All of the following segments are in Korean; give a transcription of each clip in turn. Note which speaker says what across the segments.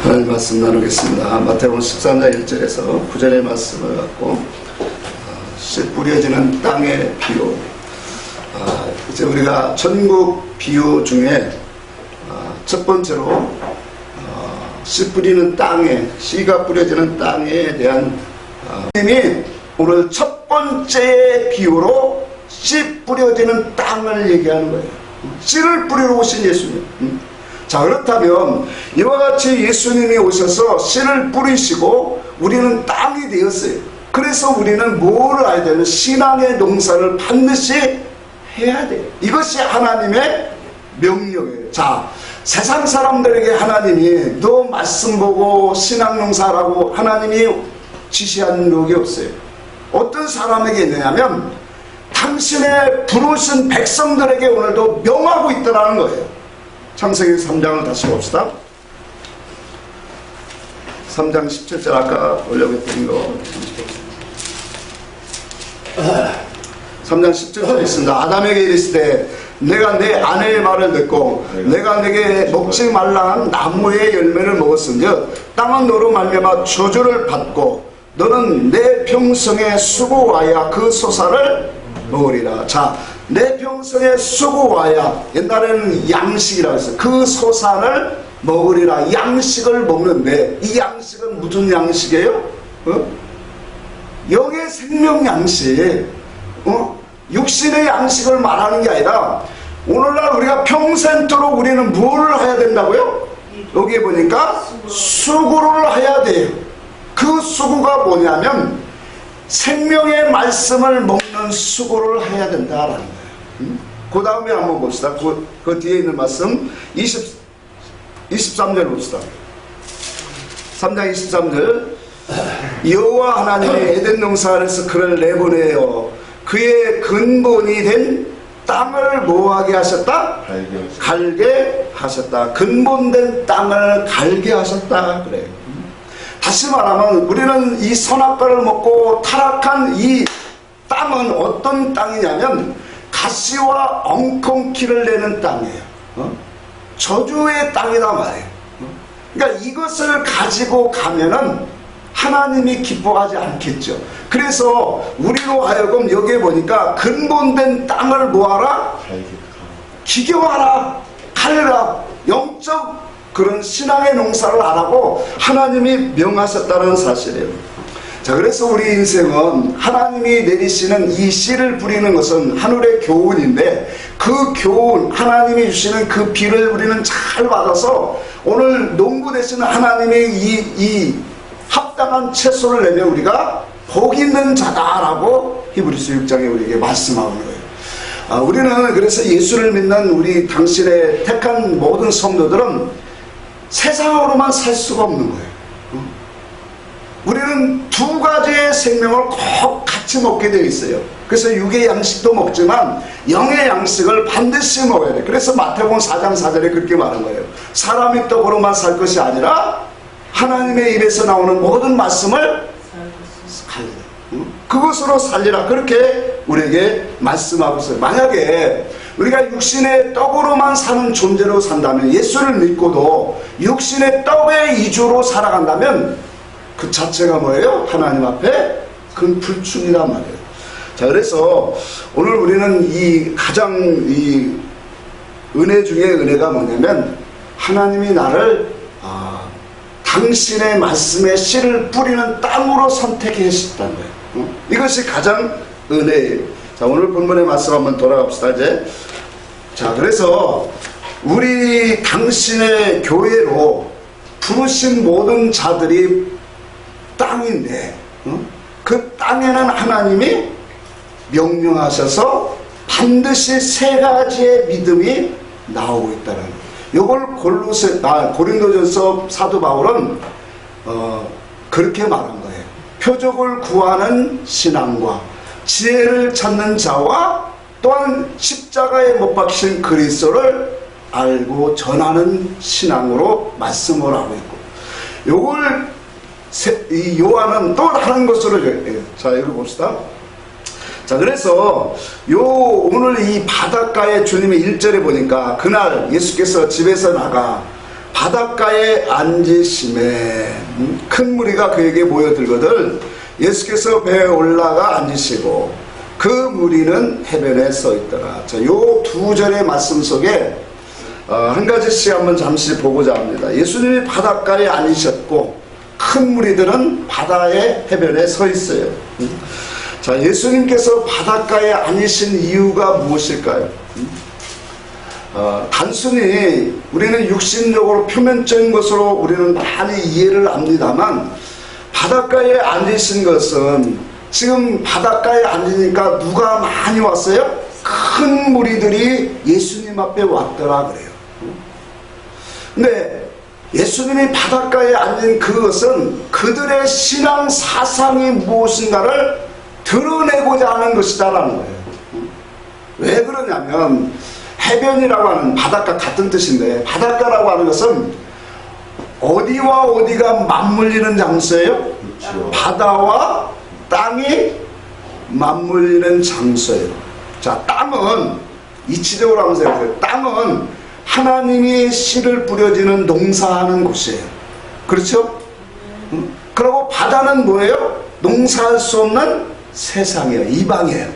Speaker 1: 하나님 말씀 나누겠습니다. 마태복음 13장 1절에서 9절의 말씀을 갖고 씨 뿌려지는 땅의 비유. 이제 우리가 전국 비유 중에 첫 번째로 씨 뿌리는 땅에, 씨가 뿌려지는 땅에 대한 님이 오늘 첫 번째 비유로 씨 뿌려지는 땅을 얘기하는 거예요. 씨를 뿌리러 오신 예수님. 자, 그렇다면 이와 같이 예수님이 오셔서 씨를 뿌리시고 우리는 땅이 되었어요. 그래서 우리는 뭐를 해야 되는 신앙의 농사를 반드시 해야 돼요. 이것이 하나님의 명령이에요. 자, 세상 사람들에게 하나님이 너 말씀 보고 신앙 농사라고 하나님이 지시한 적이 없어요. 어떤 사람에게 있느냐면 당신의 부르신 백성들에게 오늘도 명하고 있다는 거예요. 창세기 3장을 다시 봅시다. 3장 17절 아까 올려봤던 거 3장 17절에 있습니다. 아담에게 이르시되 내가 내 아내의 말을 듣고 내가 내게 먹지 말라 한 나무의 열매를 먹었은즉 땅은 너로 말미암아 저주를 받고 너는 내 평생에 수고하여 그 소사를 먹으리라. 자, 내 평생에 수고하여, 옛날에는 양식이라고 했어요. 그 소산을 먹으리라. 양식을 먹는데 이 양식은 무슨 양식이에요? 영의 생명 양식, 육신의 양식을 말하는 게 아니라 오늘날 우리가 평생토록 우리는 뭘 해야 된다고요? 여기에 보니까 수고를 해야 돼요. 그 수고가 뭐냐면 생명의 말씀을 먹는 수고를 해야 된다라는 거예요. 그 다음에 한번 봅시다. 그 뒤에 있는 말씀 23절 봅시다. 3장 23절 여호와 하나님이 에덴 동산에서 그를 내보내어 그의 근본이 된 땅을 뭐하게 하셨다? 갈게 하셨다. 근본된 땅을 갈게 하셨다 그래요. 다시 말하면 우리는 이 선악과를 먹고 타락한 이 땅은 어떤 땅이냐면 가시와 엉겅퀴를 내는 땅이에요. 저주의 땅이란 말이에요. 그러니까 이것을 가지고 가면은 하나님이 기뻐하지 않겠죠. 그래서 우리로 하여금 여기에 보니까 근본된 땅을 뭐하라? 기겨하라, 갈라. 영적 그런 신앙의 농사를 안 하고 하나님이 명하셨다는 사실이에요. 자, 그래서 우리 인생은 하나님이 내리시는 이 씨를 뿌리는 것은 하늘의 교훈인데 그 교훈, 하나님이 주시는 그 비를 우리는 잘 받아서 오늘 농부 되시는 하나님의 이 합당한 채소를 내면 우리가 복 있는 자다라고 히브리서 6장에 우리에게 말씀하는 거예요. 우리는 그래서 예수를 믿는 우리 당신의 택한 모든 성도들은 세상으로만 살 수가 없는 거예요. 우리는 두 가지의 생명을 꼭 같이 먹게 되어 있어요. 그래서 육의 양식도 먹지만 영의 양식을 반드시 먹어야 돼요. 그래서 마태복음 4장 4절에 그렇게 말한 거예요. 사람이 떡으로만 살 것이 아니라 하나님의 입에서 나오는 모든 말씀을 그것으로 살리라. 그렇게 우리에게 말씀하고 있어요. 만약에 우리가 육신의 떡으로만 사는 존재로 산다면, 예수를 믿고도 육신의 떡의 이주로 살아간다면 그 자체가 뭐예요? 하나님 앞에 큰 불충이란 말이에요. 자, 그래서 오늘 우리는 이 가장 이 은혜 중에 은혜가 뭐냐면 하나님이 나를 당신의 말씀에 씨를 뿌리는 땅으로 선택해 주셨다는 거예요. 이것이 가장 은혜예요. 자, 오늘 본문의 말씀 한번 돌아갑시다. 이제 자, 그래서 우리 당신의 교회로 부르신 모든 자들이 땅인데 그 땅에는 하나님이 명령하셔서 반드시 세 가지의 믿음이 나오고 있다는 거예요. 이걸 고린도전서 사도 바울은 그렇게 말한 거예요. 표적을 구하는 신앙과 지혜를 찾는 자와 또한 십자가에 못 박히신 그리스도를 알고 전하는 신앙으로 말씀을 하고 있고, 요걸 이 요한은 또 다른 것으로 줘요. 자, 여기 봅시다. 자, 그래서 오늘 이 바닷가에 주님의 1절에 보니까 그날 예수께서 집에서 나가 바닷가에 앉으심에 큰 무리가 그에게 모여들거든 예수께서 배에 올라가 앉으시고 그 무리는 해변에 서 있더라. 자, 요 두 절의 말씀 속에 한 가지씩 한번 잠시 보고자 합니다. 예수님이 바닷가에 앉으셨고 큰 무리들은 바다의 해변에 서 있어요. 자, 예수님께서 바닷가에 앉으신 이유가 무엇일까요? 단순히 우리는 육신적으로 표면적인 것으로 우리는 많이 이해를 합니다만 바닷가에 앉으신 것은 지금 바닷가에 앉으니까 누가 많이 왔어요? 큰 무리들이 예수님 앞에 왔더라 그래요. 근데 예수님이 바닷가에 앉은 그것은 그들의 신앙 사상이 무엇인가를 드러내고자 하는 것이다라는 거예요. 왜 그러냐면 해변이라고 하는 바닷가 같은 뜻인데 바닷가라고 하는 것은 어디와 어디가 맞물리는 장소예요? 그렇죠. 바다와 땅이 맞물리는 장소예요. 자, 땅은 이치적으로 하면서 생각해요. 땅은 하나님이 씨를 뿌려지는 농사하는 곳이에요. 그렇죠? 그리고 바다는 뭐예요? 농사할 수 없는 세상이에요. 이방이에요.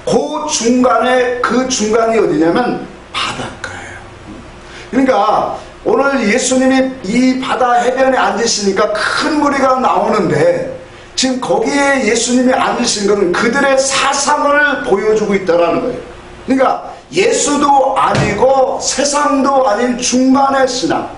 Speaker 1: 그 중간에 그 중간이 어디냐면 바닷가예요. 그러니까 오늘 예수님이 이 바다 해변에 앉으시니까 큰 무리가 나오는데 지금 거기에 예수님이 앉으신 것은 그들의 사상을 보여주고 있다는 거예요. 그러니까 예수도 아니고 세상도 아닌 중간의 신앙.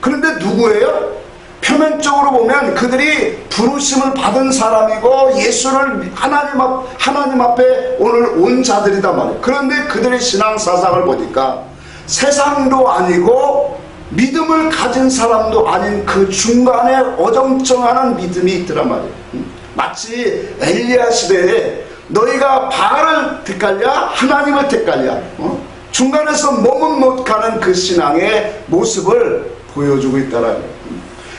Speaker 1: 그런데 누구예요? 표면적으로 보면 그들이 부르심을 받은 사람이고 예수를 하나님 앞에 오늘 온 자들이단 말이에요. 그런데 그들의 신앙 사상을 보니까 세상도 아니고 믿음을 가진 사람도 아닌 그 중간에 어정쩡한 믿음이 있더란 말이에요. 마치 엘리야 시대에 너희가 바알을 택할랴 하나님을 택할랴 중간에서 몸은 못 가는 그 신앙의 모습을 보여주고 있다는 거예요.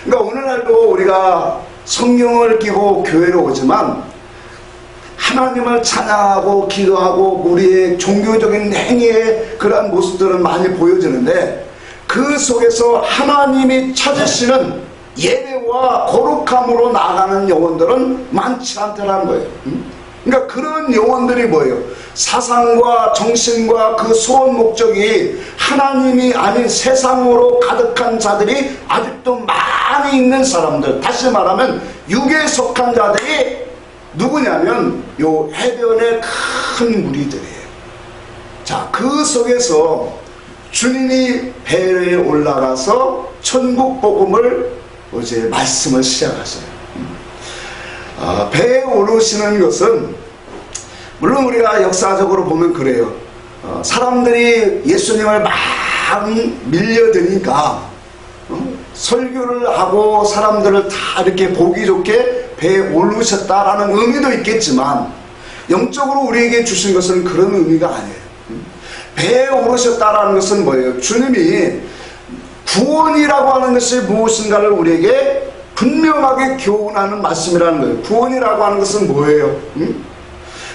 Speaker 1: 그러니까 오늘날도 우리가 성경을 끼고 교회로 오지만 하나님을 찬양하고 기도하고 우리의 종교적인 행위의 그러한 모습들은 많이 보여지는데 그 속에서 하나님이 찾으시는 예배와 거룩함으로 나아가는 영혼들은 많지 않다는 거예요. 그러니까 그런 영혼들이 뭐예요? 사상과 정신과 그 소원 목적이 하나님이 아닌 세상으로 가득한 자들이 아직도 많이 있는 사람들, 다시 말하면 육에 속한 자들이 누구냐면 요 해변의 큰 무리들이에요. 자, 그 속에서 주님이 배에 올라가서 천국 복음을 어제 말씀을 시작하셔요. 배에 오르시는 것은 물론 우리가 역사적으로 보면 그래요. 사람들이 예수님을 막 밀려드니까 설교를 하고 사람들을 다 이렇게 보기 좋게 배에 오르셨다라는 의미도 있겠지만 영적으로 우리에게 주신 것은 그런 의미가 아니에요. 배에 오르셨다라는 것은 뭐예요? 주님이 구원이라고 하는 것이 무엇인가를 우리에게 분명하게 교훈하는 말씀이라는 거예요. 구원이라고 하는 것은 뭐예요?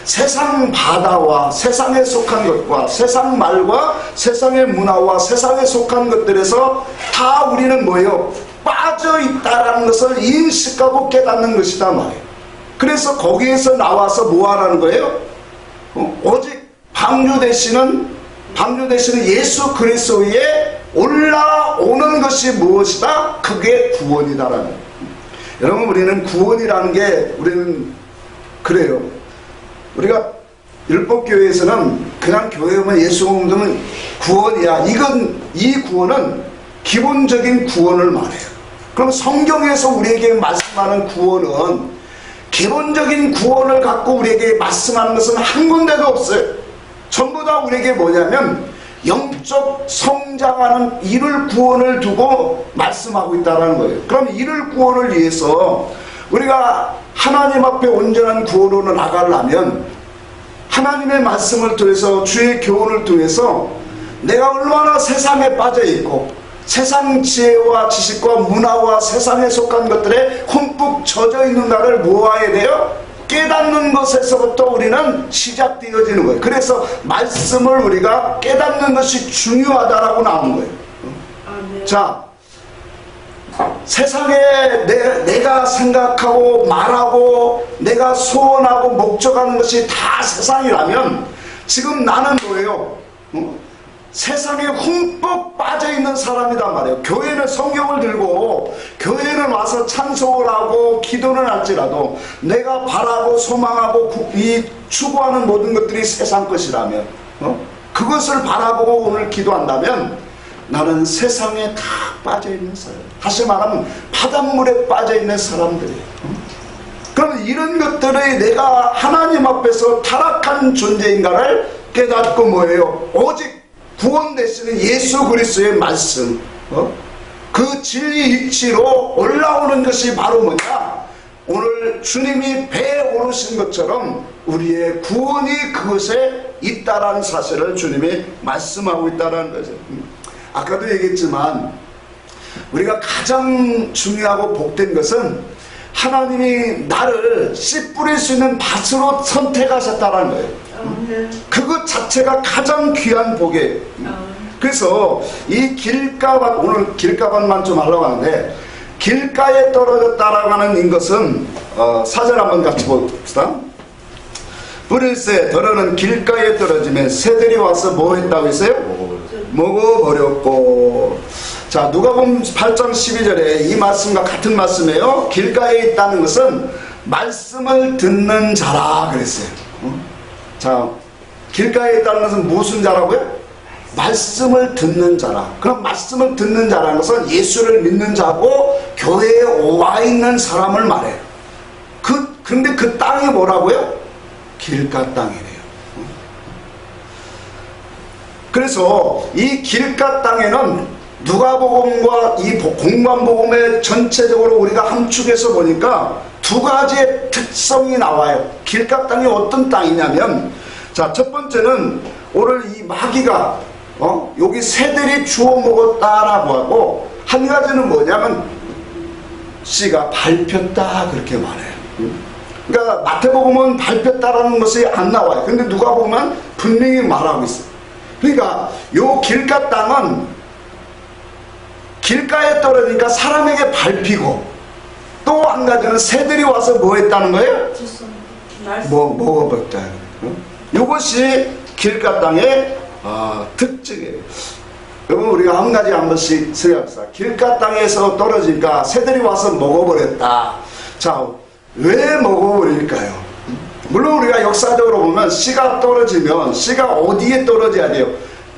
Speaker 1: 세상 바다와 세상에 속한 것과 세상 말과 세상의 문화와 세상에 속한 것들에서 다 우리는 뭐예요? 빠져 있다라는 것을 인식하고 깨닫는 것이다 말이에요. 그래서 거기에서 나와서 뭐 하라는 거예요? 오직 방주 되시는 예수 그리스도에 올라오는 것이 무엇이다? 그게 구원이다라는 거예요. 여러분, 우리는 구원이라는 게 우리는 그래요. 우리가 율법교회에서는 그냥 교회 오면 예수 믿으면 구원이야. 이 구원은 기본적인 구원을 말해요. 그럼 성경에서 우리에게 말씀하는 구원은 기본적인 구원을 갖고 우리에게 말씀하는 것은 한 군데도 없어요. 전부 다 우리에게 뭐냐면 영적 성장하는 이룰 구원을 두고 말씀하고 있다는 거예요. 그럼 이룰 구원을 위해서 우리가 하나님 앞에 온전한 구원으로 나가려면 하나님의 말씀을 통해서 주의 교훈을 통해서 내가 얼마나 세상에 빠져 있고 세상 지혜와 지식과 문화와 세상에 속한 것들에 흠뻑 젖어 있는가를 모아야 돼요. 깨닫는 것에서부터 우리는 시작되어지는 거예요. 그래서 말씀을 우리가 깨닫는 것이 중요하다라고 나오는 거예요. 자, 세상에 내가 생각하고 말하고 내가 소원하고 목적하는 것이 다 세상이라면 지금 나는 뭐예요? 세상에 흠뻑 빠져있는 사람이란 말이에요. 교회는 성경을 들고 교회는 와서 찬송을 하고 기도는 할지라도 내가 바라고 소망하고 추구하는 모든 것들이 세상 것이라면 그것을 바라보고 오늘 기도한다면 나는 세상에 다 빠져있는 사람, 다시 말하면 바닷물에 빠져있는 사람들이에요. 그럼 이런 것들이 내가 하나님 앞에서 타락한 존재인가를 깨닫고 뭐예요? 오직 구원 되시는 예수 그리스도의 말씀, 그 진리 일치로 올라오는 것이 바로 뭐냐? 오늘 주님이 배에 오르신 것처럼 우리의 구원이 그것에 있다라는 사실을 주님이 말씀하고 있다는 거죠. 아까도 얘기했지만 우리가 가장 중요하고 복된 것은 하나님이 나를 씨 뿌릴 수 있는 밭으로 선택하셨다는 거예요. 그것 자체가 가장 귀한 복이에요. 그래서 이 길가밭, 오늘 길가밭만 좀 하려고 하는데, 길가에 떨어졌다라고 하는 것은 사절 한번 같이 봅시다. 뿌릴새 더러는 길가에 떨어지면 새들이 와서 뭐 했다고 했어요? 먹어버렸고. 자, 누가복음 8장 12절에 이 말씀과 같은 말씀이에요. 길가에 있다는 것은 말씀을 듣는 자라 그랬어요. 자, 길가에 있다는 것은 무슨 자라고요? 말씀을 듣는 자라. 그럼 말씀을 듣는 자라는 것은 예수를 믿는 자고 교회에 와 있는 사람을 말해요. 근데 그 땅이 뭐라고요? 길가 땅이래요. 그래서 이 길가 땅에는 누가복음과 이 공관복음의 전체적으로 우리가 함축해서 보니까 두 가지의 특성이 나와요. 길가 땅이 어떤 땅이냐면, 자, 첫 번째는 오늘 이 마귀가 여기 새들이 주워 먹었다라고 하고, 한 가지는 뭐냐면 씨가 밟혔다 그렇게 말해요. 그러니까 마태복음은 밟혔다라는 것이 안 나와요. 근데 누가복음은 분명히 말하고 있어요. 그러니까 요 길가 땅은 길가에 떨어지니까 사람에게 밟히고, 또 한 가지는 새들이 와서 뭐 했다는 거예요? 먹어봤다. 이것이 길가 땅의 특징이에요. 여러분, 우리가 한 가지 한 번씩 생각합시다. 길가 땅에서 떨어지니까 새들이 와서 먹어버렸다. 자, 왜 먹어버릴까요? 물론 우리가 역사적으로 보면 씨가 떨어지면 씨가 어디에 떨어져야 돼요?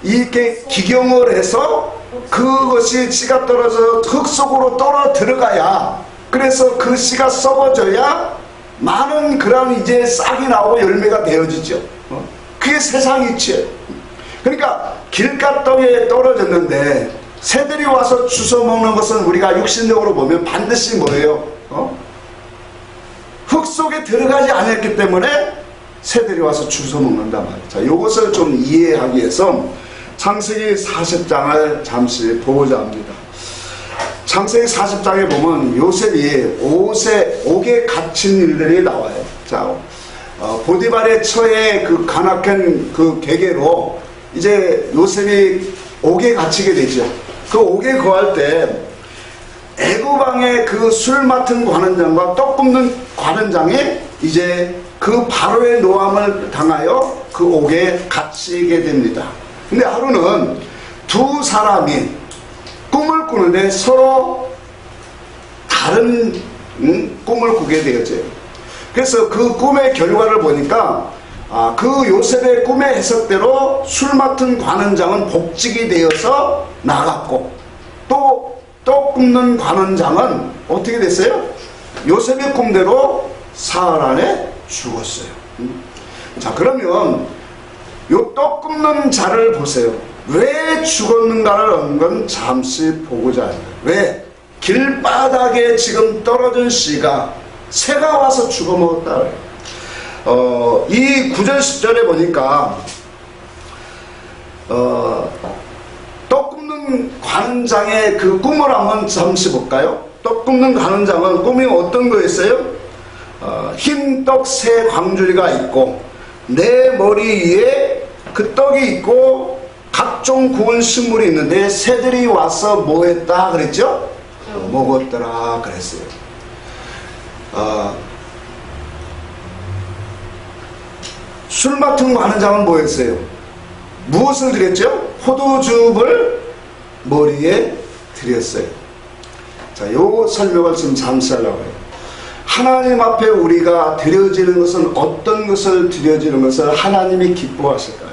Speaker 1: 이렇게 기경을 해서 그것이 씨가 떨어져 흙 속으로 떨어 들어가야, 그래서 그 씨가 썩어져야 많은 그런 이제 싹이 나오고 열매가 되어지죠. 그게 세상 이치예요. 그러니까 길가 땅에 떨어졌는데 새들이 와서 주워 먹는 것은 우리가 육신적으로 보면 반드시 뭐예요? 흙 속에 들어가지 않았기 때문에 새들이 와서 주워 먹는단 말이에요. 자, 이것을 좀 이해하기 위해서 창세기 40장을 잠시 보고자 합니다. 창세기 40장에 보면 요셉이 옥에 갇힌 일들이 나와요. 자, 보디발의 처에 그 간악한 그 계계로 이제 요셉이 옥에 갇히게 되죠. 그 옥에 거할 때 애굽왕의 그 술 맡은 관원장과 떡 굽는 관원장이 이제 그 바로의 노함을 당하여 그 옥에 갇히게 됩니다. 근데 하루는 두 사람이 꿈을 꾸는데 서로 다른 꿈을 꾸게 되었죠. 그래서 그 꿈의 결과를 보니까 그 요셉의 꿈의 해석대로 술 맡은 관원장은 복직이 되어서 나갔고, 또 떡 굽는 관원장은 어떻게 됐어요? 요셉의 꿈대로 사흘 안에 죽었어요. 자, 그러면 요 떡 굽는 자를 보세요. 왜 죽었는가를 한번 잠시 보고자 합니다. 왜? 길바닥에 지금 떨어진 씨가 새가 와서 죽어먹었다. 이 9절 10절에 보니까 떡 굽는 관원장의 그 꿈을 한번 잠시 볼까요? 떡 굽는 관원장은 꿈이 어떤 거였어요? 흰 떡 세 광주리가 있고 내 머리 위에 그 떡이 있고 각종 구운 식물이 있는데 새들이 와서 뭐 했다 그랬죠? 먹었더라 그랬어요. 술 맡은 관원장은 뭐 했어요? 무엇을 드렸죠? 포도즙을 머리에 드렸어요. 자, 요 설명을 좀 잠시 하려고 해요. 하나님 앞에 우리가 드려지는 것은 어떤 것을 드려지는 것을 하나님이 기뻐하실까요?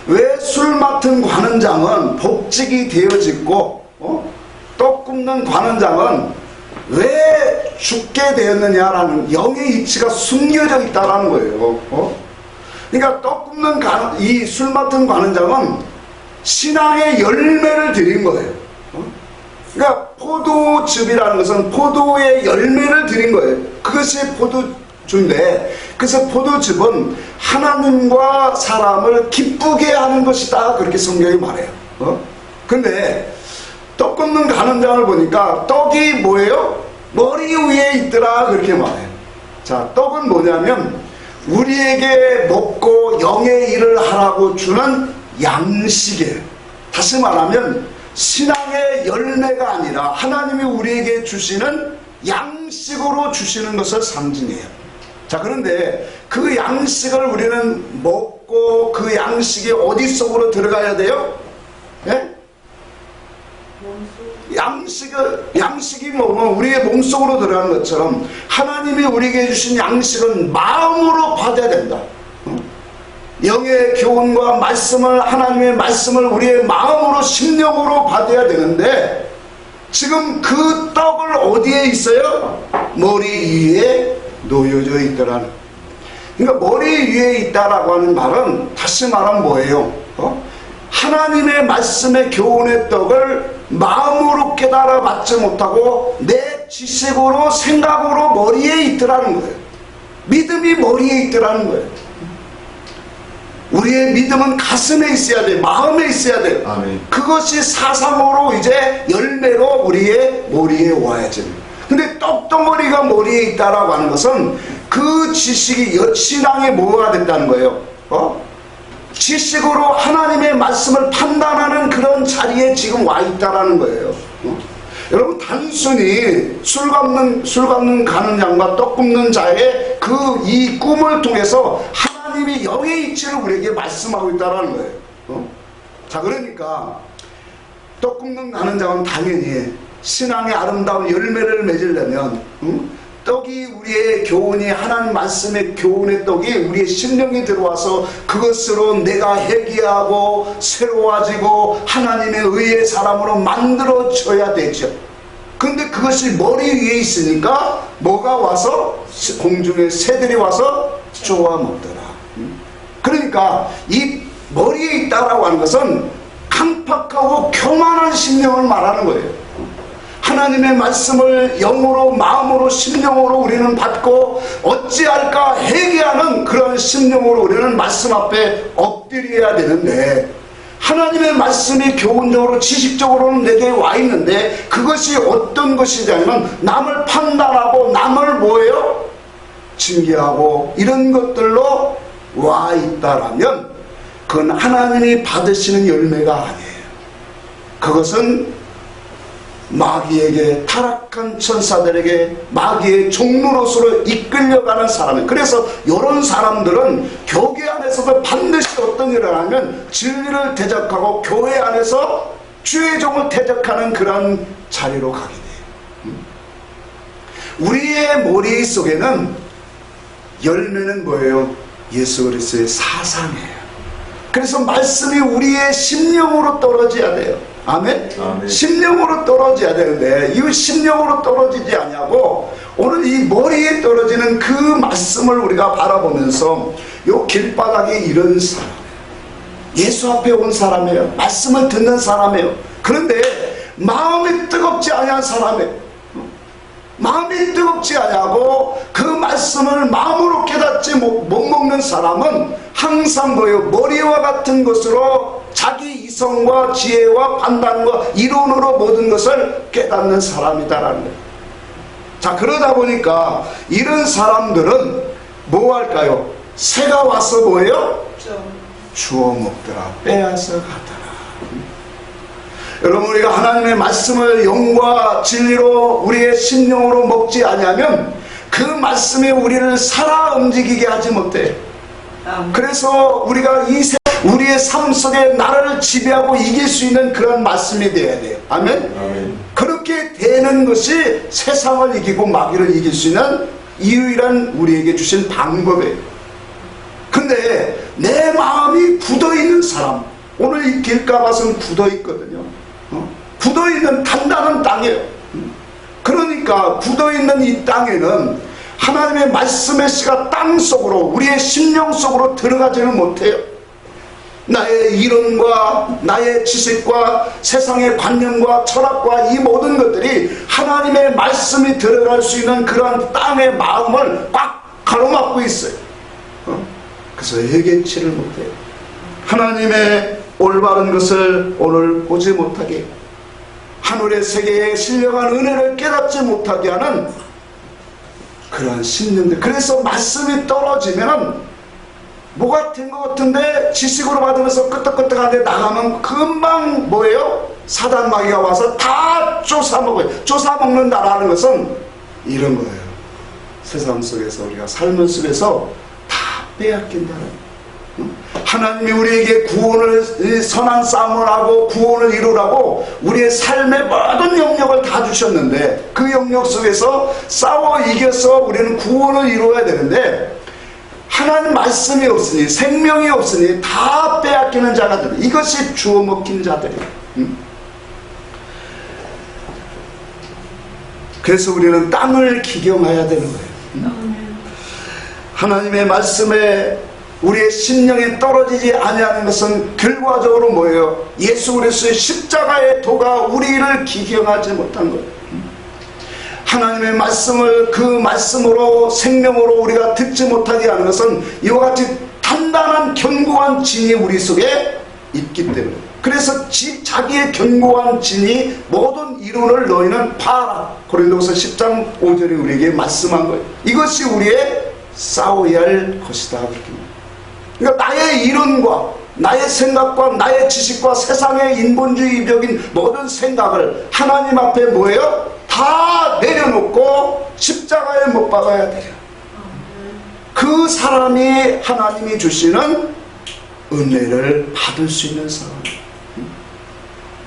Speaker 1: 왜 술 맡은 관원장은 복직이 되어지고 떡 굽는 관원장은 왜 죽게 되었느냐라는 영의 이치가 숨겨져 있다라는 거예요. 그러니까 떡 굽는 이 술 맡은 관원장은 신앙의 열매를 드린 거예요. 그러니까 포도즙이라는 것은 포도의 열매를 드린 거예요. 그것이 포도주인데, 그래서 포도즙은 하나님과 사람을 기쁘게 하는 것이다, 그렇게 성경이 말해요. 근데 떡 굽는 관원장을 보니까 떡이 뭐예요? 머리 위에 있더라, 그렇게 말해요. 자, 떡은 뭐냐면 우리에게 먹고 영의 일을 하라고 주는 양식이에요. 다시 말하면 신앙의 열매가 아니라 하나님이 우리에게 주시는 양식으로 주시는 것을 상징해요. 자, 그런데 그 양식을 우리는 먹고 그 양식이 어디 속으로 들어가야 돼요? 예? 양식이 뭐면 우리의 몸속으로 들어가는 것처럼 하나님이 우리에게 주신 양식은 마음으로 받아야 된다. 영의 교훈과 말씀을, 하나님의 말씀을 우리의 마음으로, 심령으로 받아야 되는데, 지금 그 떡을 어디에 있어요? 머리 위에 놓여져 있더라는. 그러니까 머리 위에 있다라고 하는 말은, 다시 말하면 뭐예요? 하나님의 말씀의 교훈의 떡을 마음으로 깨달아 받지 못하고 내 지식으로, 생각으로 머리에 있더라는 거예요. 믿음이 머리에 있더라는 거예요. 우리의 믿음은 가슴에 있어야 돼, 마음에 있어야 돼. 아멘. 그것이 사상으로 이제 열매로 우리의 머리에 와야지. 근데 떡덩어리가 머리에 있다라고 하는 것은 그 지식이 신앙에 뭐가 됐다는 거예요? 지식으로 하나님의 말씀을 판단하는 그런 자리에 지금 와 있다라는 거예요. 여러분, 단순히 술 갚는 가는 양과 떡 굽는 자의 이 꿈을 통해서 하나님이 영의 이치를 우리에게 말씀하고 있다는 거예요. 자, 그러니까 떡 굽는 가는 자는 당연히 신앙의 아름다운 열매를 맺으려면 떡이 우리의 교훈이, 하나님 말씀의 교훈의 떡이 우리의 심령에 들어와서 그것으로 내가 회개하고 새로워지고 하나님의 의의 사람으로 만들어져야 되죠. 근데 그것이 머리 위에 있으니까 뭐가 와서? 공중에 새들이 와서 쪼아 먹더라. 그러니까 이 머리에 있다라고 하는 것은 강팍하고 교만한 심령을 말하는 거예요. 하나님의 말씀을 영으로, 마음으로, 심령으로 우리는 받고 어찌할까 회개하는 그런 심령으로 우리는 말씀 앞에 엎드려야 되는데, 하나님의 말씀이 교훈적으로, 지식적으로는 내게 와 있는데 그것이 어떤 것이냐면 남을 판단하고 남을 뭐예요? 징계하고 이런 것들로 와 있다라면 그건 하나님이 받으시는 열매가 아니에요. 그것은 마귀에게, 타락한 천사들에게 마귀의 종로로서 이끌려가는 사람이에요. 그래서 이런 사람들은 교회 안에서도 반드시 어떤 일을 하면 진리를 대적하고 교회 안에서 주의 종을 대적하는 그런 자리로 가게 돼요. 우리의 머리 속에는 열매는 뭐예요? 예수 그리스도의 사상이에요. 그래서 말씀이 우리의 심령으로 떨어져야 돼요. 아멘? 아멘. 심령으로 떨어져야 되는데 이 심령으로 떨어지지 않냐고 오늘 이 머리에 떨어지는 그 말씀을 우리가 바라보면서 요 길바닥에 이런 사람, 예수 앞에 온 사람이에요. 말씀을 듣는 사람이에요. 그런데 마음이 뜨겁지 아니한 사람이에요. 마음이 뜨겁지 아니하고 그 말씀을 마음으로 깨닫지 못 먹는 사람은 항상 뭐예요? 머리와 같은 것으로 자기 이성과 지혜와 판단과 이론으로 모든 것을 깨닫는 사람이다라는 거예요. 자, 그러다 보니까 이런 사람들은 뭐 할까요? 새가 와서 뭐예요? 주워 먹더라, 빼앗아 가더라. 여러분, 우리가 하나님의 말씀을 영과 진리로 우리의 심령으로 먹지 아니하면 그 말씀이 우리를 살아 움직이게 하지 못해. 그래서 우리가 우리의 삶 속에 나를 지배하고 이길 수 있는 그런 말씀이 되어야 돼요. 아멘? 그렇게 되는 것이 세상을 이기고 마귀를 이길 수 있는 유일한 우리에게 주신 방법이에요. 근데 내 마음이 굳어있는 사람, 오늘 이 길가밭은 굳어있거든요. 굳어있는 단단한 땅이에요. 그러니까 굳어있는 이 땅에는 하나님의 말씀의 씨가 땅 속으로, 우리의 심령 속으로 들어가지를 못해요. 나의 이론과 나의 지식과 세상의 관념과 철학과 이 모든 것들이 하나님의 말씀이 들어갈 수 있는 그러한 땅의 마음을 꽉 가로막고 있어요. 그래서 예견치를 못해요. 하나님의 올바른 것을 오늘 보지 못하게, 하늘의 세계에 신령한 은혜를 깨닫지 못하게 하는 그러한 심령들. 그래서 말씀이 떨어지면 뭐가 된 것 같은데 지식으로 받으면서 끄떡끄떡하는데 나가면 금방 뭐예요? 사단 마귀가 와서 다 쫓아먹어요. 쫓아먹는다라는 것은 이런 거예요. 세상 속에서 우리가 삶을 속에서 다 빼앗긴다는, 하나님이 우리에게 구원을, 선한 싸움을 하고 구원을 이루라고 우리의 삶의 모든 영역을 다 주셨는데 그 영역 속에서 싸워 이겨서 우리는 구원을 이루어야 되는데 하나님 말씀이 없으니, 생명이 없으니 다 빼앗기는 자가 되는, 이것이 주워 먹힌 자들이에요. 그래서 우리는 땅을 기경해야 되는 거예요. 하나님의 말씀에 우리의 심령에 떨어지지 아니하는 것은 결과적으로 뭐예요? 예수 그리스도의 십자가의 도가 우리를 기경하지 못한 거예요. 하나님의 말씀을 그 말씀으로 생명으로 우리가 듣지 못하게 하는 것은 이와 같이 단단한 견고한 진이 우리 속에 있기 때문에, 그래서 자기의 견고한 진이 모든 이론을 너희는 파라, 고린도서 10장 5절에 우리에게 말씀한 거예요. 이것이 우리의 싸워야 할 것이다. 그러니까 나의 이론과 나의 생각과 나의 지식과 세상의 인본주의적인 모든 생각을 하나님 앞에 뭐예요? 다 내려놓고 십자가에 못 박아야 돼요. 그 사람이 하나님이 주시는 은혜를 받을 수 있는 사람이에요.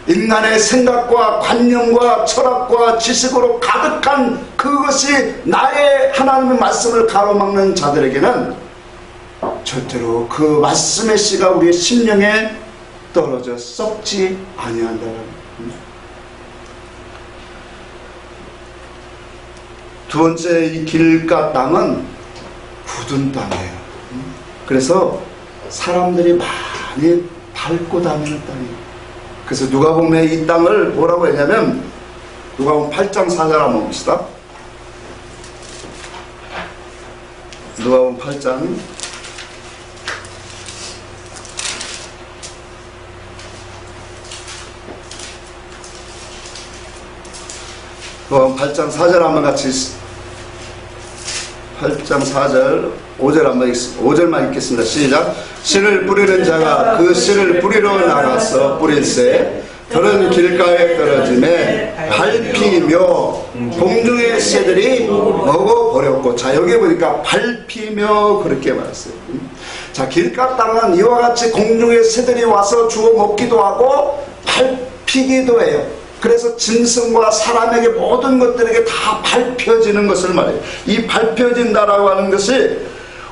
Speaker 1: 인간의 생각과 관념과 철학과 지식으로 가득한 그것이 나의 하나님의 말씀을 가로막는 자들에게는 절대로 그 말씀의 씨가 우리의 심령에 떨어져 썩지 아니한다는. 두 번째, 이 길가 땅은 굳은 땅이에요. 그래서 사람들이 많이 밟고 다니는 땅이에요. 그래서 누가복음에 이 땅을 뭐라고 했냐면, 누가복음 8장 4절 한번 봅시다. 누가복음 8장 8장 4절 한번 같이, 8장 4절 5절 한번 읽습니다. 5절만 읽겠습니다. 시작. 씨를 뿌리는 자가 그 씨를 뿌리러 나가서 뿌릴새 들은 길가에 떨어짐에 밟히며 공중의 새들이 먹어버렸고. 자, 여기 보니까 밟히며 그렇게 말했어요. 자, 길가 땅은 이와 같이 공중의 새들이 와서 주워 먹기도 하고 밟히기도 해요. 그래서 짐승과 사람에게 모든 것들에게 다 밟혀지는 것을 말해요. 이 밟혀진다라고 하는 것이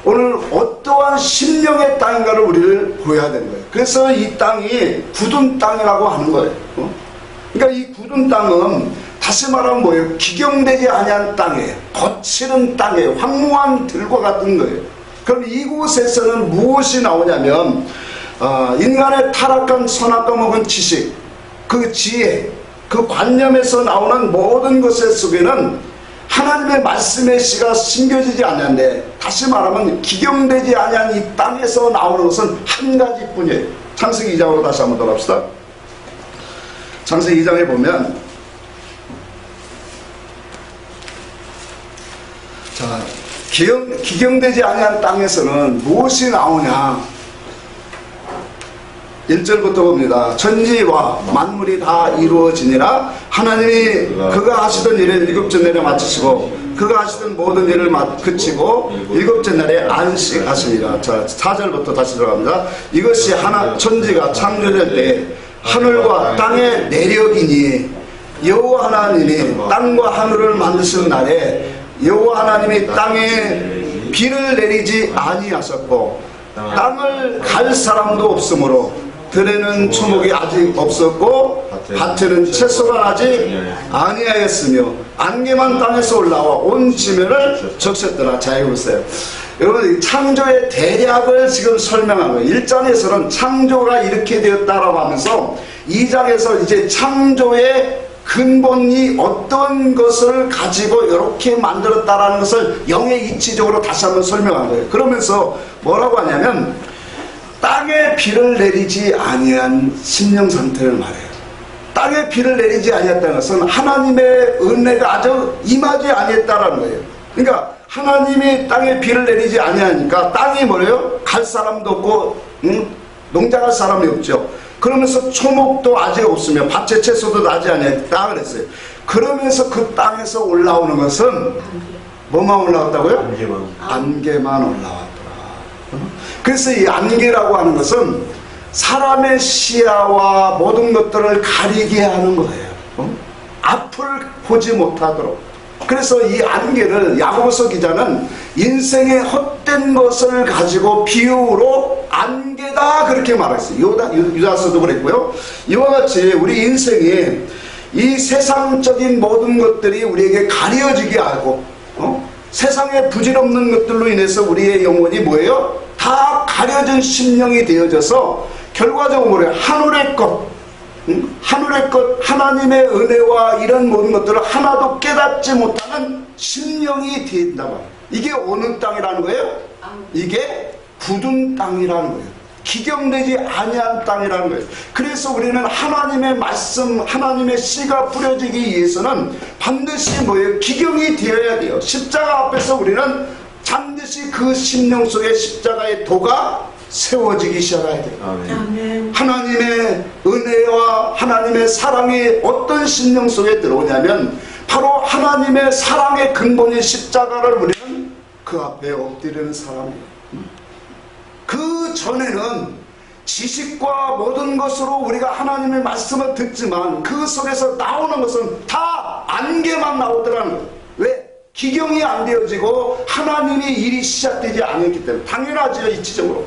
Speaker 1: 오늘 어떠한 심령의 땅인가를 우리를 보여야 되는 거예요. 그래서 이 땅이 굳은 땅이라고 하는 거예요. 그러니까 이 굳은 땅은 다시 말하면 뭐예요? 기경되지 아니한 땅이에요. 거칠은 땅이에요. 황무한 들과 같은 거예요. 그럼 이곳에서는 무엇이 나오냐면 인간의 타락한 선악과 먹은 지식, 그 지혜, 그 관념에서 나오는 모든 것의 속에는 하나님의 말씀의 씨가 심겨지지 않는데, 다시 말하면 기경되지 아니한 이 땅에서 나오는 것은 한 가지뿐이에요. 창세기 2장으로 다시 한번 돌아갑시다. 창세기 2장에 보면, 자, 기경되지 아니한 땅에서는 무엇이 나오냐? 1절부터 봅니다. 천지와 만물이 다 이루어지니라. 하나님이 그가 하시던 일을 7째 날에 마치시고 그가 하시던 모든 일을 그치고 7째 날에 안식하시니라. 자, 4절부터 다시 들어갑니다. 이것이 천지가 창조될 때 하늘과 땅의 내력이니 여호와 하나님이 땅과 하늘을 만드신 날에 여호와 하나님이 땅에 비를 내리지 아니하셨고 땅을 갈 사람도 없으므로 들에는 초목이 아직 없었고 밭에는 채소가 나지 아니하였으며 안개만 땅에서 올라와 온 지면을 적셨더라. 자, 여기 보세요. 여러분, 창조의 대략을 지금 설명한 거예요. 1장에서는 창조가 이렇게 되었다라고 하면서 2장에서 이제 창조의 근본이 어떤 것을 가지고 이렇게 만들었다라는 것을 영의 이치적으로 다시 한번 설명한 거예요. 그러면서 뭐라고 하냐면 땅에 비를 내리지 아니한 심령 상태를 말해요. 땅에 비를 내리지 아니했다는 것은 하나님의 은혜가 아주 임하지 아니했다라는 거예요. 그러니까 하나님이 땅에 비를 내리지 아니하니까 땅이 뭐래요? 갈 사람도 없고 농장할 사람이 없죠. 그러면서 초목도 아직 없으며 밭에 채소도 나지 아니했다 그랬어요. 그러면서 그 땅에서 올라오는 것은 뭐만 올라왔다고요? 안개만 올라왔더라. 그래서 이 안개라고 하는 것은 사람의 시야와 모든 것들을 가리게 하는 거예요. 앞을 보지 못하도록. 그래서 이 안개를 야고보서 기자는 인생의 헛된 것을 가지고 비유로 안개다 그렇게 말했어요. 유다서도 그랬고요. 이와 같이 우리 인생에 이 세상적인 모든 것들이 우리에게 가려지게 하고 세상의 부질없는 것들로 인해서 우리의 영혼이 뭐예요? 다 가려진 심령이 되어져서 결과적으로 하늘의 것, 하나님의 은혜와 이런 모든 것들을 하나도 깨닫지 못하는 심령이 된다고. 이게 어느 땅이라는 거예요? 이게 굳은 땅이라는 거예요. 기경되지 아니한 땅이라는 거예요. 그래서 우리는 하나님의 말씀, 하나님의 씨가 뿌려지기 위해서는 반드시 뭐예요? 기경이 되어야 돼요. 십자가 앞에서 우리는 반드시 그 심령 속에 십자가의 도가 세워지기 시작해야 돼요. 아멘. 하나님의 은혜와 하나님의 사랑이 어떤 심령 속에 들어오냐면 바로 하나님의 사랑의 근본인 십자가를 우리는 그 앞에 엎드리는 사람이에요. 그 전에는 지식과 모든 것으로 우리가 하나님의 말씀을 듣지만 그 속에서 나오는 것은 다 안개만 나오더라는 거예요. 왜? 기경이 안 되어지고 하나님의 일이 시작되지 않았기 때문에. 당연하죠, 이치적으로.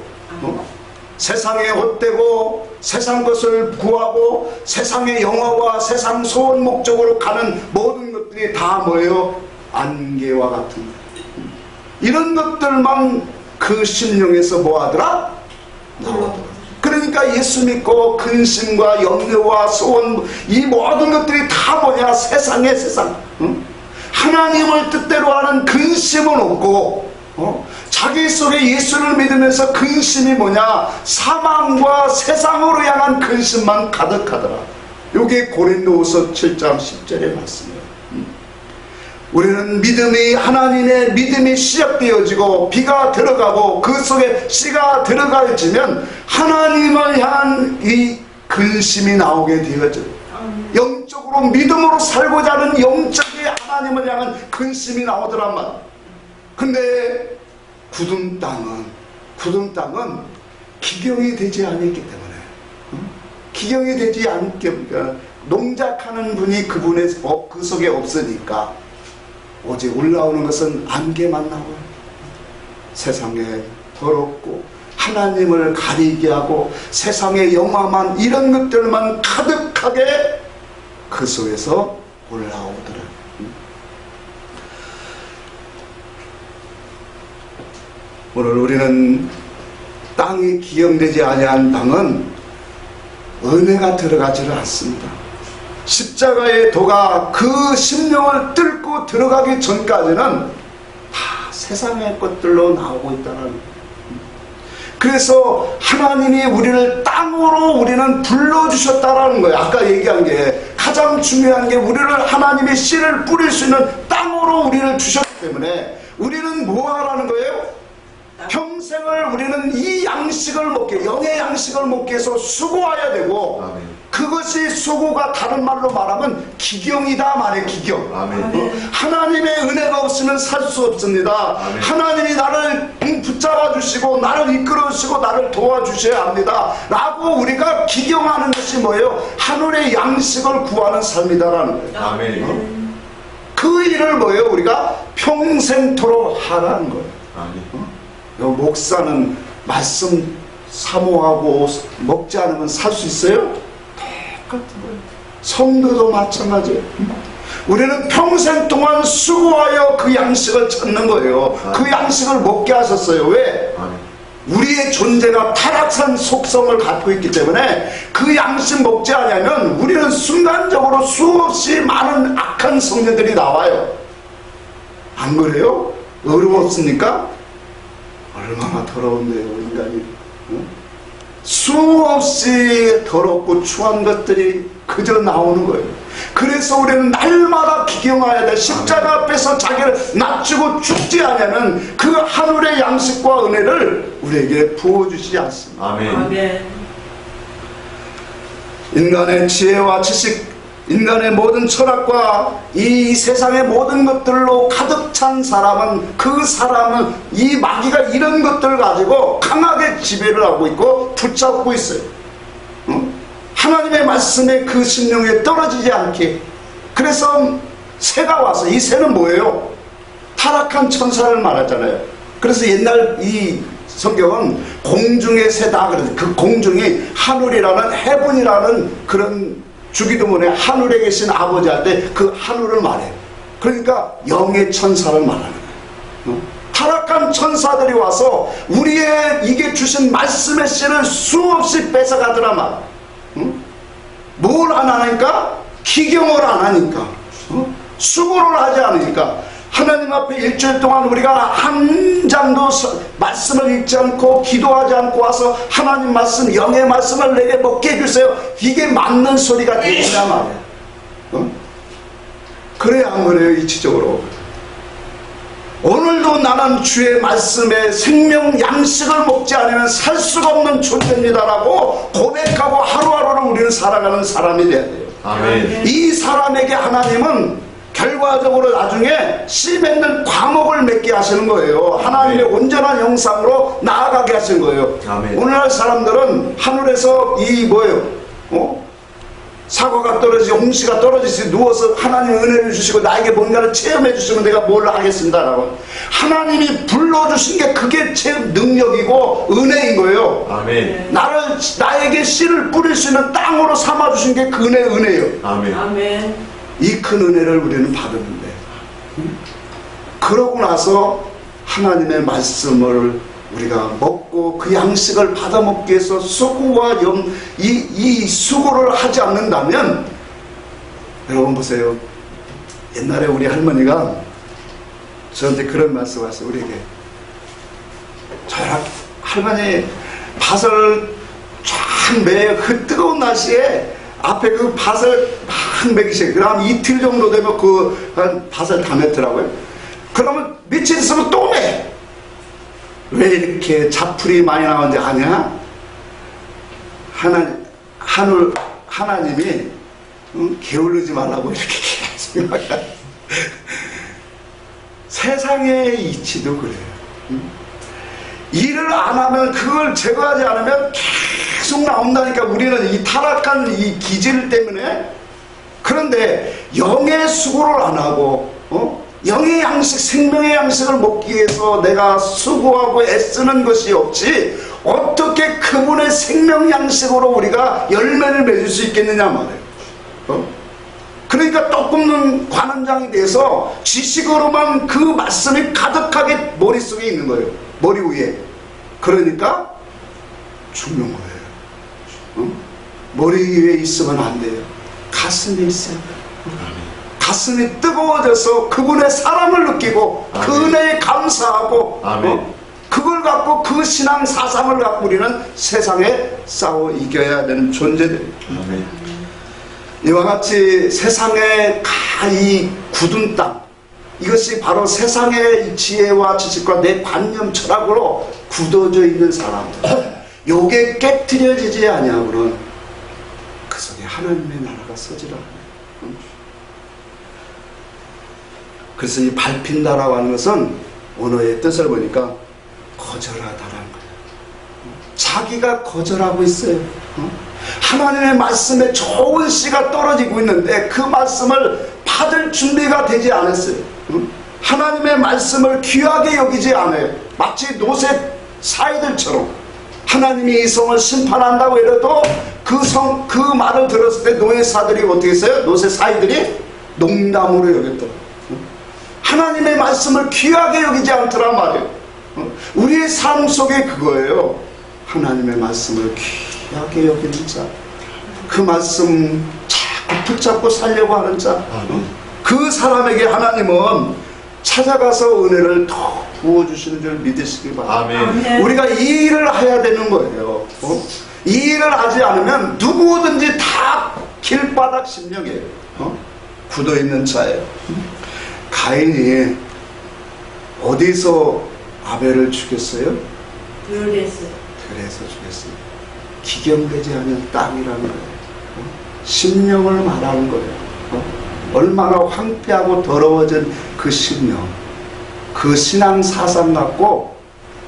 Speaker 1: 세상에 헛되고 세상 것을 구하고 세상의 영화와 세상 소원 목적으로 가는 모든 것들이 다 뭐예요? 안개와 같은 거예요. 이런 것들만 그 심령에서 뭐하더라? 나오더라. 그러니까 예수 믿고 근심과 염려와 소원 이 모든 것들이 다 뭐냐? 세상의 세상. 하나님을 뜻대로 하는 근심은 없고 자기 속에 예수를 믿으면서 근심이 뭐냐? 사망과 세상으로 향한 근심만 가득하더라. 이게 고린도후서 7장 10절의 말씀이에요. 우리는 믿음이 하나님의 믿음이 시작되어지고 비가 들어가고 그 속에 씨가 들어가지면 하나님을 향한 이 근심이 나오게 되어져. 영적으로 믿음으로 살고자 하는 영적인 하나님을 향한 근심이 나오더란 말. 근데 굳은 땅은 기경이 되지 않았기 때문에 기경이 되지 않게 농작하는 분이 그분의 그 속에 없으니까 오직 올라오는 것은 안개만 나와요. 세상에 더럽고 하나님을 가리게 하고 세상의 영화만 이런 것들만 가득하게 그 속에서 올라오더라. 오늘 우리는 땅이 기경되지 아니한 땅은 은혜가 들어가지를 않습니다. 십자가의 도가 그 심령을 뚫고 들어가기 전까지는 다 세상의 것들로 나오고 있다는 거예요. 그래서 하나님이 우리를 땅으로 우리는 불러주셨다라는 거예요. 아까 얘기한 게 가장 중요한 게 우리를 하나님의 씨를 뿌릴 수 있는 땅으로 우리를 주셨기 때문에 우리는 뭐 하라는 거예요? 평생을 우리는 이 양식을 먹게, 영의 양식을 먹기 위해서 수고해야 되고,
Speaker 2: 아멘.
Speaker 1: 그것이 수고가 다른 말로 말하면 기경이다 말해, 기경.
Speaker 2: 아멘.
Speaker 1: 하나님의 은혜가 없으면 살 수 없습니다.
Speaker 2: 아멘.
Speaker 1: 하나님이 나를 붙잡아 주시고 나를 이끌어 주시고 나를 도와주셔야 합니다 라고 우리가 기경하는 것이 뭐예요? 하늘의 양식을 구하는 삶이다라는 거예요.
Speaker 2: 아멘.
Speaker 1: 그 일을 뭐예요? 우리가 평생토록 하라는 거예요.
Speaker 2: 아멘.
Speaker 1: 목사는 말씀 사모하고 먹지 않으면 살 수 있어요? 똑같은 거예요. 성도도 마찬가지예요. 우리는 평생 동안 수고하여 그 양식을 찾는 거예요. 그 양식을 먹게 하셨어요. 왜? 우리의 존재가 타락한 속성을 갖고 있기 때문에 그 양식 먹지 않으면 우리는 순간적으로 수없이 많은 악한 성녀들이 나와요. 안 그래요? 어려웠습니까? 얼마나 더러운데요, 인간이. 수없이 더럽고 추한 것들이 그저 나오는 거예요. 그래서 우리는 날마다 기경해야 돼. 십자가 앞에서 자기를 낮추고 죽지 않으면 그 하늘의 양식과 은혜를 우리에게 부어주시지 않습니다.
Speaker 2: 아멘.
Speaker 3: 아멘.
Speaker 1: 인간의 지혜와 지식, 인간의 모든 철학과 이 세상의 모든 것들로 가득 찬 사람은, 그 사람은 이 마귀가 이런 것들을 가지고 강하게 지배를 하고 있고 붙잡고 있어요. 하나님의 말씀에 그 심령에 떨어지지 않게. 그래서 새가 와서, 이 새는 뭐예요? 타락한 천사를 말하잖아요. 그래서 옛날 이 성경은 공중의 새다 그래서 그 공중이 하늘이라는, 헤븐이라는 그런 주기도문에 하늘에 계신 아버지한테 그 하늘을 말해요. 그러니까 영의 천사를 말하는 거예요. 타락한 천사들이 와서 우리의 이게 주신 말씀의 씨를 수없이 뺏어가더라 말. 뭘 안 하니까? 기경을 안 하니까, 수고를 하지 않으니까. 하나님 앞에 일주일 동안 우리가 한 장도 말씀을 읽지 않고 기도하지 않고 와서 하나님 말씀, 영의 말씀을 내게 먹게 해주세요. 이게 맞는 소리가 되냐 말이야. 그래야 안 그래요? 이치적으로 오늘도 나는 주의 말씀에 생명 양식을 먹지 않으면 살 수가 없는 존재입니다라고 고백하고 하루하루를 우리는 살아가는 사람이 돼야 돼요.
Speaker 2: 아멘.
Speaker 1: 이 사람에게 하나님은 결과적으로 나중에 씨 맺는 과목을 맺게 하시는 거예요. 하나님의 온전한 형상으로 나아가게 하시는 거예요.
Speaker 2: 아멘.
Speaker 1: 오늘날 사람들은 하늘에서 이 뭐예요? 사과가 떨어지고 홍시가 떨어지지 누워서 하나님 은혜를 주시고 나에게 뭔가를 체험해 주시면 내가 뭘 하겠습니다라고. 하나님이 불러주신 게 그게 체험 능력이고 은혜인 거예요.
Speaker 2: 아멘.
Speaker 1: 나에게 씨를 뿌릴 수 있는 땅으로 삼아주신 게 그 은혜예요.
Speaker 2: 아멘.
Speaker 3: 아멘.
Speaker 1: 이 큰 은혜를 우리는 받았는데, 그러고 나서 하나님의 말씀을 우리가 먹고 그 양식을 받아 먹기 위해서 수고와 이 수고를 하지 않는다면, 여러분 보세요. 옛날에 우리 할머니가 저한테 그런 말씀 하셨어요. 우리에게 저랑 할머니 밭을 쫙 매요. 그 뜨거운 날씨에 앞에 그 밭을 막 매기 시작해요. 그럼 이틀 정도 되면 그 밭을 다 맸더라고요. 그러면 며칠 있으면 또 매. 왜 이렇게 잡풀이 많이 나오는지 아냐? 하나님이 게을르지 말라고 이렇게 계속 세상의 이치도 그래요. 일을 안 하면, 그걸 제거하지 않으면 계속 나온다니까. 우리는 이 타락한 이 기질 때문에. 그런데 영의 수고를 안 하고 영의 양식, 생명의 양식을 먹기 위해서 내가 수고하고 애쓰는 것이 없지 어떻게 그분의 생명 양식으로 우리가 열매를 맺을 수 있겠느냐 말이에요. 그러니까 떡 굽는 관원장이 돼서 지식으로만 그 말씀이 가득하게 머릿속에 있는 거예요. 머리 위에. 그러니까 죽는 거예요. 머리 위에 있으면 안 돼요. 가슴에 있어야 돼요. 가슴이 뜨거워져서 그분의 사랑을 느끼고
Speaker 2: 아멘.
Speaker 1: 그 은혜에 감사하고 그걸 갖고 그 신앙 사상을 갖고 우리는 세상에 싸워 이겨야 되는 존재들이에요. 이와 같이 세상에 이 굳은 땅, 이것이 바로 세상의 지혜와 지식과 내 관념 철학으로 굳어져 있는 사람들. 요게 깨트려지지 아니하고는 그 속에 하나님의 나라가 서지라. 그래서 이 밟힌다라고 하는 것은 언어의 뜻을 보니까 거절하다라는 거예요. 자기가 거절하고 있어요. 하나님의 말씀에 좋은 씨가 떨어지고 있는데 그 말씀을 받을 준비가 되지 않았어요. 하나님의 말씀을 귀하게 여기지 않아요. 마치 노새 사이들처럼 하나님이 이 성을 심판한다고 해도 그 말을 들었을 때 노예사들이 어떻게 했어요? 노새 사이들이 농담으로 여겼더라고요. 하나님의 말씀을 귀하게 여기지 않더란 말이에요. 우리의 삶 속에 그거예요. 하나님의 말씀을 귀하게 여기는 자, 그 말씀 자꾸 붙잡고 살려고 하는 자, 그 사람에게 하나님은 찾아가서 은혜를 더 부어주시는 줄 믿으시기 바랍니다.
Speaker 2: 아멘.
Speaker 1: 우리가 이 일을 해야 되는 거예요. 이 일을 하지 않으면 누구든지 다 길바닥 심령이에요. 굳어있는 자예요. 가인이 어디서 아벨을 죽였어요?
Speaker 2: 들에서
Speaker 1: 죽였어요. 기경되지 않은 땅이라는 거예요. 심령을 말하는 거예요. 얼마나 황폐하고 더러워진 그 심령, 그 신앙 사상 갖고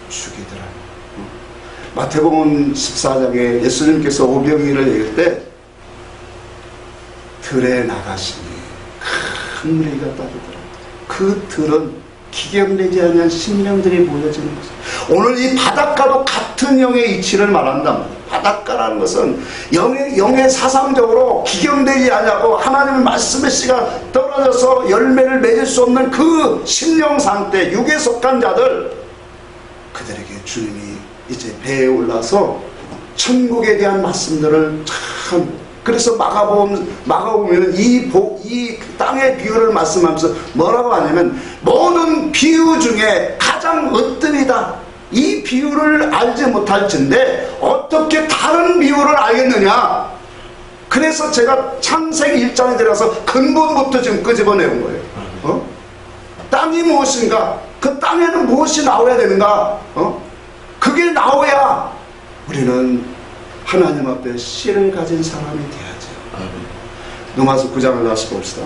Speaker 1: 죽이더라. 마태복음 14장에 예수님께서 오병이를 얘기할 때 들에 나가시니 큰 무리가 따르더라. 그 들은 기경되지 않은 심령들이 모여지는 것입니다. 오늘 이 바닷가도 같은 영의 이치를 말한단 말이에요. 바닷가라는 것은 영의 사상적으로 기경되지 않냐고 하나님의 말씀의 씨가 떨어져서 열매를 맺을 수 없는 그 심령 상태, 육에 속한 자들, 그들에게 주님이 이제 배에 올라서 천국에 대한 말씀들을 참, 그래서 마가복음에는 이 땅의 비유를 말씀하면서 뭐라고 하냐면 모든 비유 중에 가장 으뜸이다. 이 비유를 알지 못할진데 어떻게 다른 비유를 알겠느냐. 그래서 제가 창세기 1장에 들어가서 근본부터 지금 끄집어내온 거예요. 땅이 무엇인가? 그 땅에는 무엇이 나와야 되는가? 그게 나와야 우리는 하나님 앞에 씨를 가진 사람이 돼야죠. 로마서 9장을 다시 봅시다.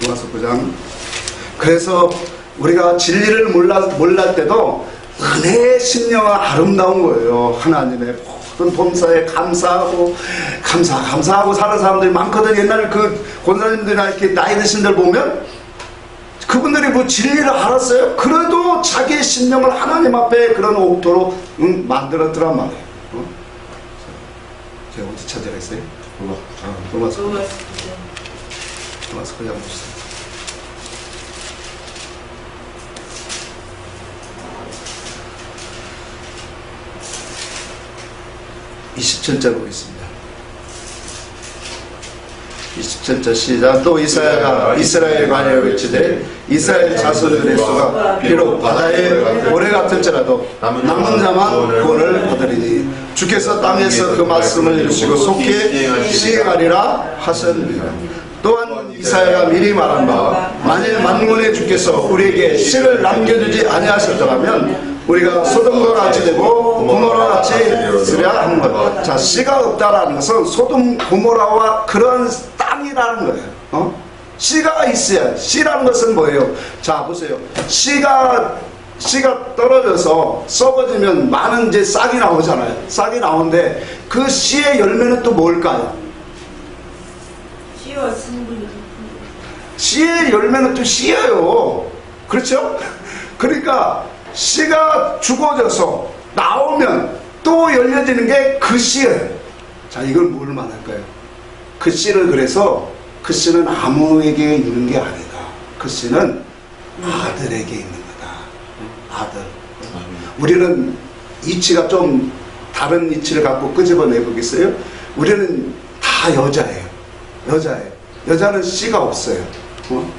Speaker 1: 로마서 9장. 그래서 우리가 진리를 몰랄 때도 은혜의 심령은 아름다운 거예요. 하나님의 모든 범사에 감사하고 사는 사람들이 많거든. 옛날 그 권사님들이나 이렇게 나이 드신 들 보면 그분들이 뭐 진리를 알았어요. 그래도 자기의 심령을 하나님 앞에 그런 옥토로 만들었더란 말이에요. 제가 어디 찾아라 했어요? 로마서 9장 봅시다. 27절 보겠습니다. 27절 시작. 또 이사야가 이스라엘에 관하여 외치되 이스라엘 자손들의 수가 비록 바다의 모래 같을지라도 남은 자만 구원을 받으리니 주께서 땅에서 그 말씀을 이루시고 속히 시행하리라 하셨느니라. 또한 이사야가 미리 말한 바 만일 만군의 주께서 우리에게 씨를 남겨주지 아니하셨더라면 우리가 소돔과 같이 되고 고모라 같이 되리라 하는 것. 자, 씨가 없다라는 것은 소돔 고모라와 그런 땅이라는 거예요. 씨가 있어야. 씨라는 것은 뭐예요? 자, 보세요. 씨가 떨어져서 썩어지면 많은 이제 싹이 나오잖아요. 싹이 나오는데 그 씨의 열매는 또 뭘까요?
Speaker 2: 씨와 성분이
Speaker 1: 씨의 열매는 또 씨예요. 그렇죠? 그러니까 씨가 죽어져서 나오면 또 열려지는 게 그 씨예요. 자, 이걸 뭘 말할까요? 그 씨를 그래서 그 씨는 아무에게 있는 게 아니다. 그 씨는 아들에게 있는 거다. 아들. 우리는 이치가 좀 다른 이치를 갖고 끄집어내 보겠어요? 우리는 다 여자예요. 여자는 씨가 없어요.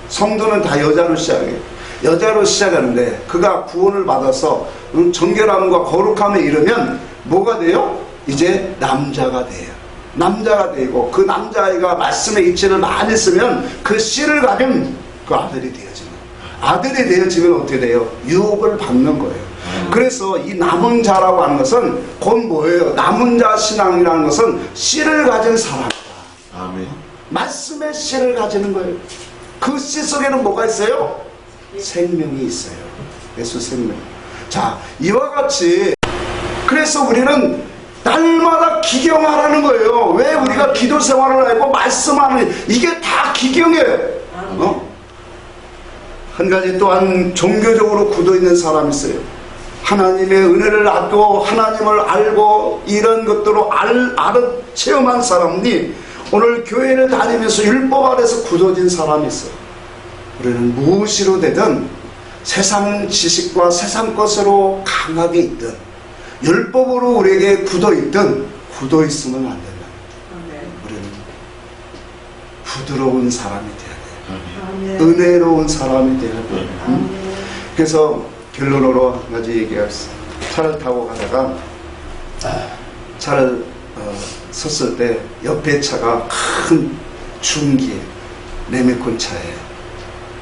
Speaker 1: 성도는 다 여자로 시작해요. 여자로 시작하는데 그가 구원을 받아서 정결함과 거룩함에 이르면 뭐가 돼요? 이제 남자가 돼요. 남자가 되고 그 남자아이가 말씀의 이치를 많이 쓰면 그 씨를 가진 그 아들이 되어지는 거예요. 아들이 되어지면 어떻게 돼요? 유업을 받는 거예요. 그래서 이 남은 자라고 하는 것은 곧 뭐예요? 남은 자 신앙이라는 것은 씨를 가진 사람이다.
Speaker 2: 아멘.
Speaker 1: 말씀의 씨를 가지는 거예요. 그 씨 속에는 뭐가 있어요? 생명이 있어요. 예수 생명. 자, 이와 같이 그래서 우리는 날마다 기경하라는 거예요. 왜 우리가 기도 생활을 하고 말씀하는 이게 다 기경이에요. 한 가지 또한 종교적으로 굳어 있는 사람이 있어요. 하나님의 은혜를 알고 하나님을 알고 이런 것들로 체험한 사람이 오늘 교회를 다니면서 율법 아래서 굳어진 사람이 있어요. 우리는 무엇으로 되든 세상 지식과 세상 것으로 강하게 있든 율법으로 우리에게 굳어있든 굳어있으면 안 된다. 우리는 부드러운 사람이 돼야 돼요. 은혜로운 사람이 돼야 돼요. 그래서 결론으로 한 가지 얘기하겠습니다. 차를 타고 가다가 차를 섰을 때 옆에 차가 큰 중기에 레미콘 차예요.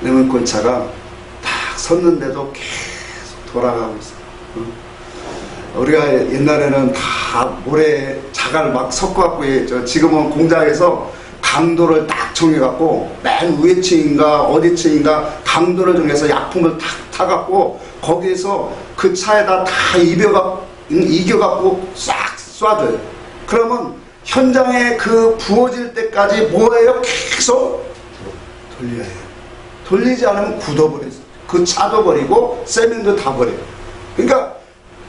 Speaker 1: 레미콘 차가 딱 섰는데도 계속 돌아가고 있어요. 우리가 옛날에는 다 모래 자갈 막 섞어갖고 지금은 공장에서 강도를 딱 정해갖고 맨 위에 층인가 어디 층인가 강도를 정해서 약품을 탁 타갖고 거기에서 그 차에다 다 이겨갖고 싹 쏴줘요. 그러면 현장에 그 부어질 때까지 뭐예요? 계속 돌려요. 돌리지 않으면 굳어버려요. 그 차도 버리고 세면도 다 버려요. 그러니까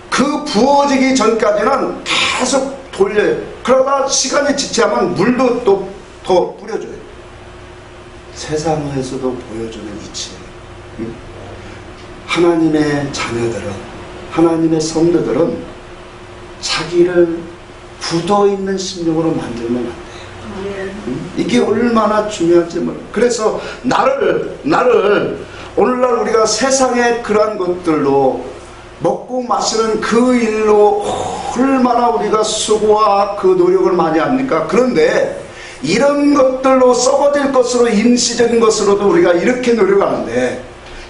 Speaker 1: 그 부어지기 전까지는 계속 돌려요. 그러다 시간이 지체하면 물도 또 더 뿌려줘요. 세상에서도 보여주는 이치예요. 하나님의 자녀들은, 하나님의 성도들은 자기를 굳어있는 심령으로 만들면 안 돼요. 이게 얼마나 중요한지 몰라요. 그래서 나를 오늘날 우리가 세상의 그러한 것들로 먹고 마시는 그 일로 얼마나 우리가 수고와 그 노력을 많이 합니까? 그런데 이런 것들로 썩어질 것으로 임시적인 것으로도 우리가 이렇게 노력하는데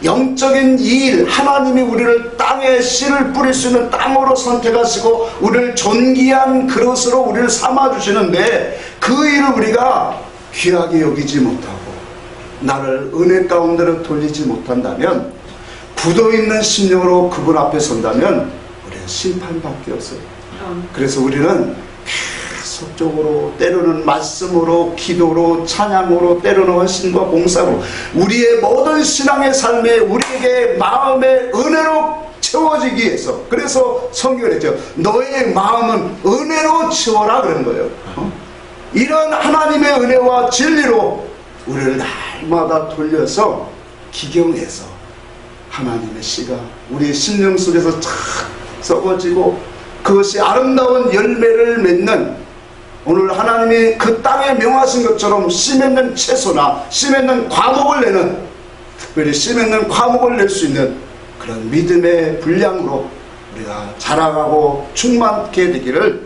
Speaker 1: 영적인 일, 하나님이 우리를 땅에 씨를 뿌릴 수 있는 땅으로 선택하시고 우리를 존귀한 그릇으로 우리를 삼아주시는데 그 일을 우리가 귀하게 여기지 못하고 나를 은혜 가운데로 돌리지 못한다면 굳어있는 심령으로 그분 앞에 선다면 우리는 심판밖에 없어요. 그래서 우리는 계속적으로 때로는 말씀으로 기도로 찬양으로 때로는 헌신과 봉사로 우리의 모든 신앙의 삶에 우리에게 마음의 은혜로 채워지기 위해서 그래서 성경을 했죠. 너의 마음은 은혜로 채워라 그런 거예요. 이런 하나님의 은혜와 진리로 우리를 날마다 돌려서 기경해서 하나님의 씨가 우리의 심령 속에서 착 썩어지고 그것이 아름다운 열매를 맺는 오늘 하나님이 그 땅에 명하신 것처럼 씨 맺는 채소나 씨 맺는 과목을 내는 특별히 씨 맺는 과목을 낼 수 있는 그런 믿음의 분량으로 우리가 자라가고 충만케 되기를